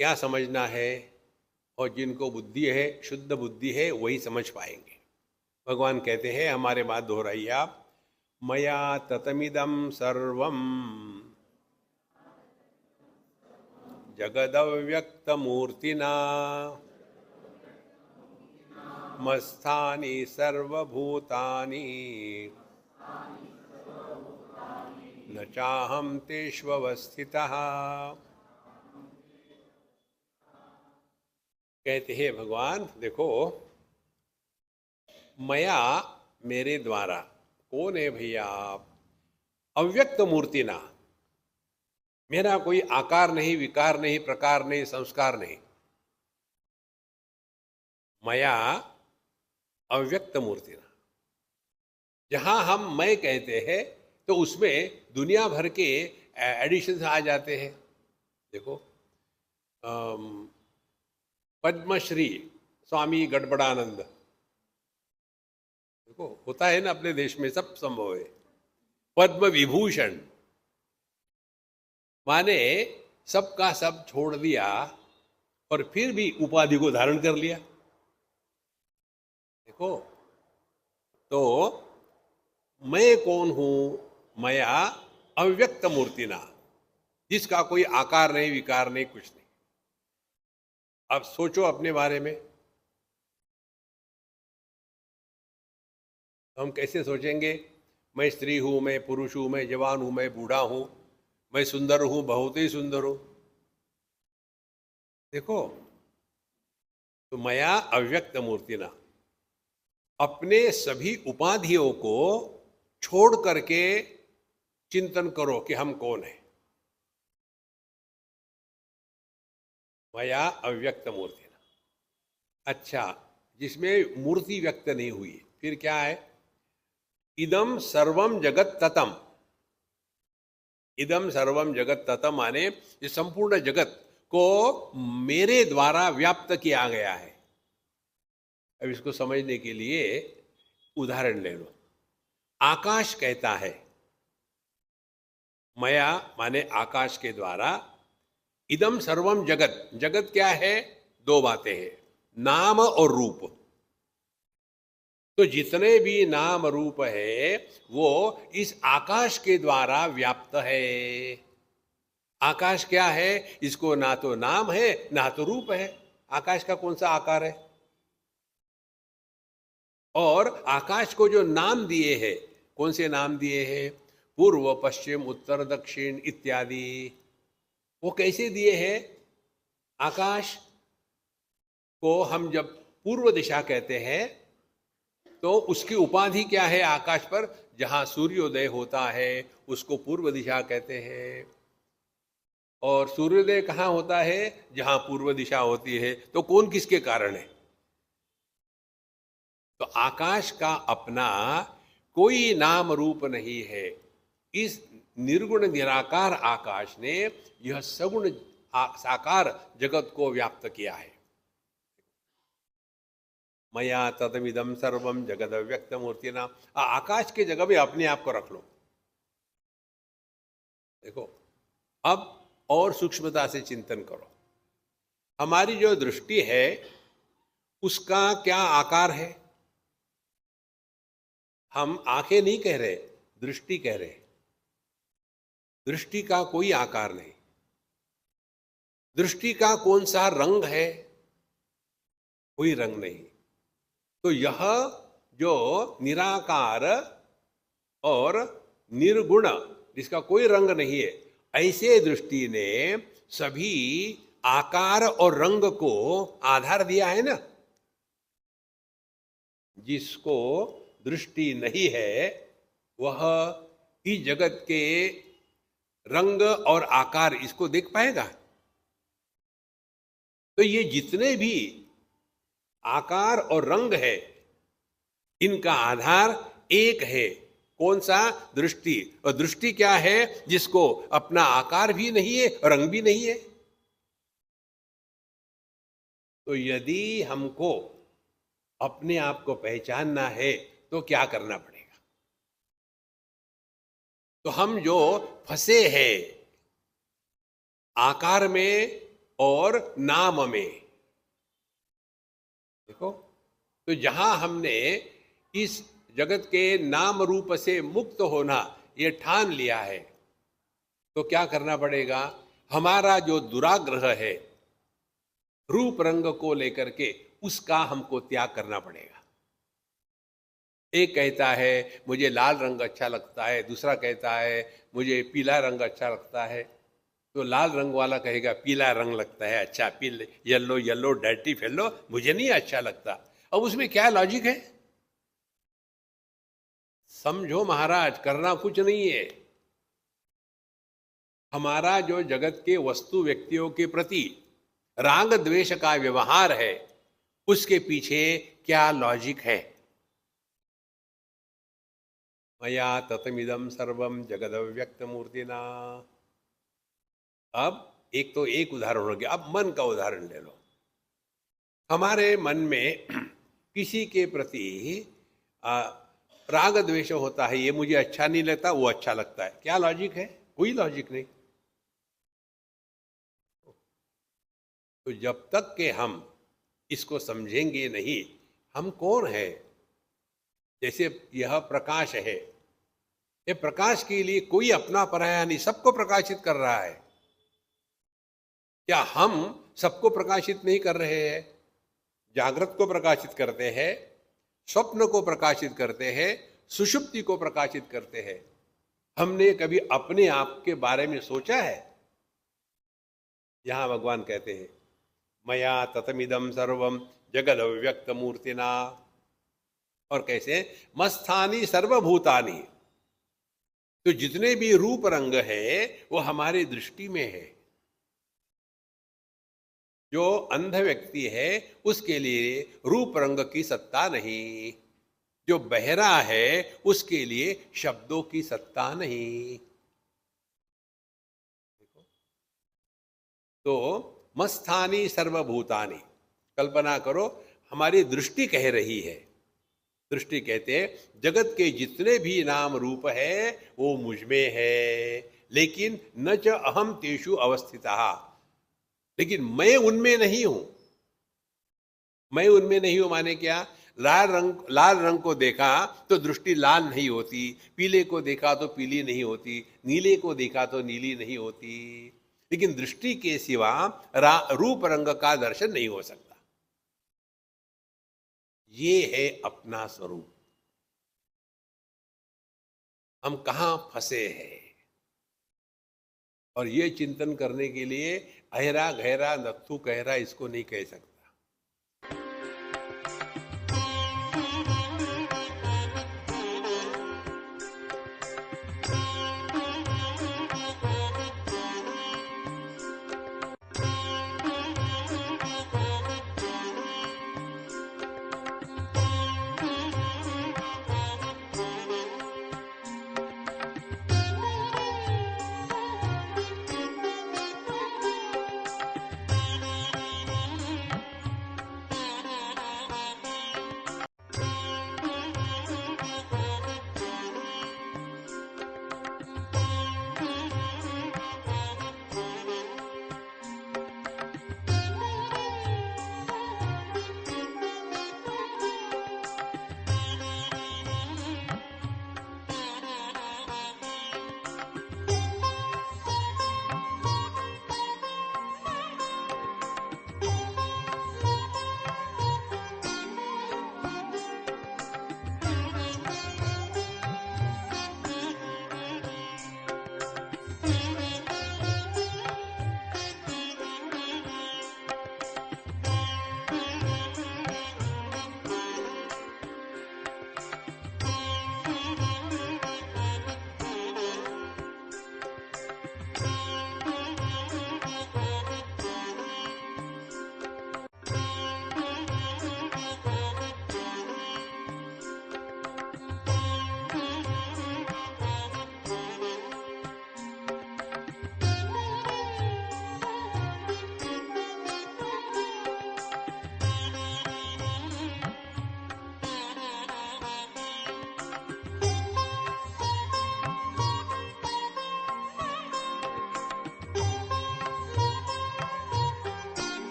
क्या समझना है, और जिनको बुद्धि है, शुद्ध बुद्धि है, वही समझ पाएंगे। भगवान कहते हैं, हमारे बात दोहराइए आप, मया ततमिदं सर्वम जगदव्यक्तमूर्तिना मत्स्थानि सर्वभूतानि न चाहं तेष्वस्थितः। कहते हैं भगवान, देखो, मया, मेरे द्वारा, कौन है भैया आप? अव्यक्त मूर्ति ना, मेरा कोई आकार नहीं, विकार नहीं, प्रकार नहीं, संस्कार नहीं। मया अव्यक्त मूर्ति ना, जहां हम मैं कहते हैं तो उसमें दुनिया भर के एडिशंस आ जाते हैं। देखो, पद्मश्री स्वामी गड़बड़ानंद, देखो होता है ना अपने देश में, सब संभव है। पद्म विभूषण माने सबका सब छोड़ दिया और फिर भी उपाधि को धारण कर लिया। देखो, तो मैं कौन हूं? मया अव्यक्त मूर्ति ना, जिसका कोई आकार नहीं, विकार नहीं, कुछ नहीं। अब सोचो अपने बारे में, हम कैसे सोचेंगे? मैं स्त्री हूं, मैं पुरुष हूं, मैं जवान हूं, मैं बूढ़ा हूं, मैं सुंदर हूं, बहुत ही सुंदर हूं। देखो, तो मया अव्यक्त मूर्ति ना, अपने सभी उपाधियों को छोड़ करके चिंतन करो कि हम कौन है। मया अव्यक्त मूर्ति ना, अच्छा, जिसमें मूर्ति व्यक्त नहीं हुई, फिर क्या है? इदम सर्वम जगत ततम, इदम सर्वम जगत ततम माने ये संपूर्ण जगत को मेरे द्वारा व्याप्त किया गया है। अब इसको समझने के लिए उदाहरण ले लो। आकाश कहता है, मया माने आकाश के द्वारा, इदम सर्वम जगत, जगत क्या है? दो बातें हैं, नाम और रूप। तो जितने भी नाम रूप है वो इस आकाश के द्वारा व्याप्त है। आकाश क्या है? इसको ना तो नाम है ना तो रूप है। आकाश का कौन सा आकार है? और आकाश को जो नाम दिए हैं, कौन से नाम दिए हैं? पूर्व, पश्चिम, उत्तर, दक्षिण इत्यादि। वो कैसे दिए हैं? आकाश को हम जब पूर्व दिशा कहते हैं तो उसकी उपाधि क्या है? आकाश पर जहां सूर्योदय होता है उसको पूर्व दिशा कहते हैं। और सूर्योदय कहाँ होता है? जहां पूर्व दिशा होती है। तो कौन किसके कारण है? तो आकाश का अपना कोई नाम रूप नहीं है। इस निर्गुण निराकार आकाश ने यह सगुण साकार जगत को व्याप्त किया है। मया तदमिदम सर्वम जगद व्यक्त मूर्ति नाम, आकाश के जगह में अपने आप को रख लो। देखो, अब और सूक्ष्मता से चिंतन करो। हमारी जो दृष्टि है उसका क्या आकार है? हम आंखें नहीं कह रहे, दृष्टि कह रहे। दृष्टि का कोई आकार नहीं। दृष्टि का कौन सा रंग है? कोई रंग नहीं। तो यह जो निराकार और निर्गुण, जिसका कोई रंग नहीं है, ऐसे दृष्टि ने सभी आकार और रंग को आधार दिया है ना। जिसको दृष्टि नहीं है वह इस जगत के रंग और आकार इसको देख पाएगा? तो ये जितने भी आकार और रंग है इनका आधार एक है। कौन सा? दृष्टि। और दृष्टि क्या है? जिसको अपना आकार भी नहीं है, रंग भी नहीं है। तो यदि हमको अपने आप को पहचानना है तो क्या करना पड़ेगा? तो हम जो फंसे हैं आकार में और नाम में। देखो, तो जहां हमने इस जगत के नाम रूप से मुक्त होना ये ठान लिया है, तो क्या करना पड़ेगा? हमारा जो दुराग्रह है रूप रंग को लेकर के, उसका हमको त्याग करना पड़ेगा। एक कहता है मुझे लाल रंग अच्छा लगता है, दूसरा कहता है मुझे पीला रंग अच्छा लगता है। तो लाल रंग वाला कहेगा पीला रंग लगता है अच्छा, पीले येलो येलो डर्टी फेलो मुझे नहीं अच्छा लगता। अब उसमें क्या लॉजिक है? समझो महाराज, करना कुछ नहीं है। हमारा जो जगत के वस्तु व्यक्तियों के प्रति राग द्वेष का व्यवहार है, उसके पीछे क्या लॉजिक है? मया ततमिदं सर्वम जगदव्यक्त मूर्तिना। अब एक तो एक उदाहरण हो गया, अब मन का उदाहरण ले लो। हमारे मन में किसी के प्रति आ, राग द्वेष होता है, ये मुझे अच्छा नहीं लगता, वो अच्छा लगता है। क्या लॉजिक है? कोई लॉजिक नहीं। तो जब तक के हम इसको समझेंगे नहीं, हम कौन है? जैसे यह प्रकाश है, ये प्रकाश के लिए कोई अपना पराया नहीं, सबको प्रकाशित कर रहा है। क्या हम सबको प्रकाशित नहीं कर रहे हैं? जागृत को प्रकाशित करते हैं, स्वप्न को प्रकाशित करते हैं, सुषुप्ति को प्रकाशित करते हैं। हमने कभी अपने आप के बारे में सोचा है? यहां भगवान कहते हैं मया ततमिदं सर्वम जगद अव्यक्त मूर्तिना। और कैसे? मस्थानी सर्वभूतानि। तो जितने भी रूप रंग है वो हमारी दृष्टि में है। जो अंध व्यक्ति है उसके लिए रूप रंग की सत्ता नहीं, जो बहरा है उसके लिए शब्दों की सत्ता नहीं। तो मस्थानी सर्वभूतानि, कल्पना करो हमारी दृष्टि कह रही है। दृष्टि कहते हैं जगत के जितने भी नाम रूप है वो मुझ में है, लेकिन न च अहम तेषु अवस्थितः, लेकिन मैं उनमें नहीं हूं। मैं उनमें नहीं हूं माने क्या? लाल रंग को देखा तो दृष्टि लाल नहीं होती, पीले को देखा तो पीली नहीं होती, नीले को देखा तो नीली नहीं होती। लेकिन दृष्टि के सिवा रूप रंग का दर्शन नहीं हो सकता। ये है अपना स्वरूप। हम कहां फंसे हैं? और ये चिंतन करने के लिए अहरा गहरा नत्थु कहरा इसको नहीं कह सकते।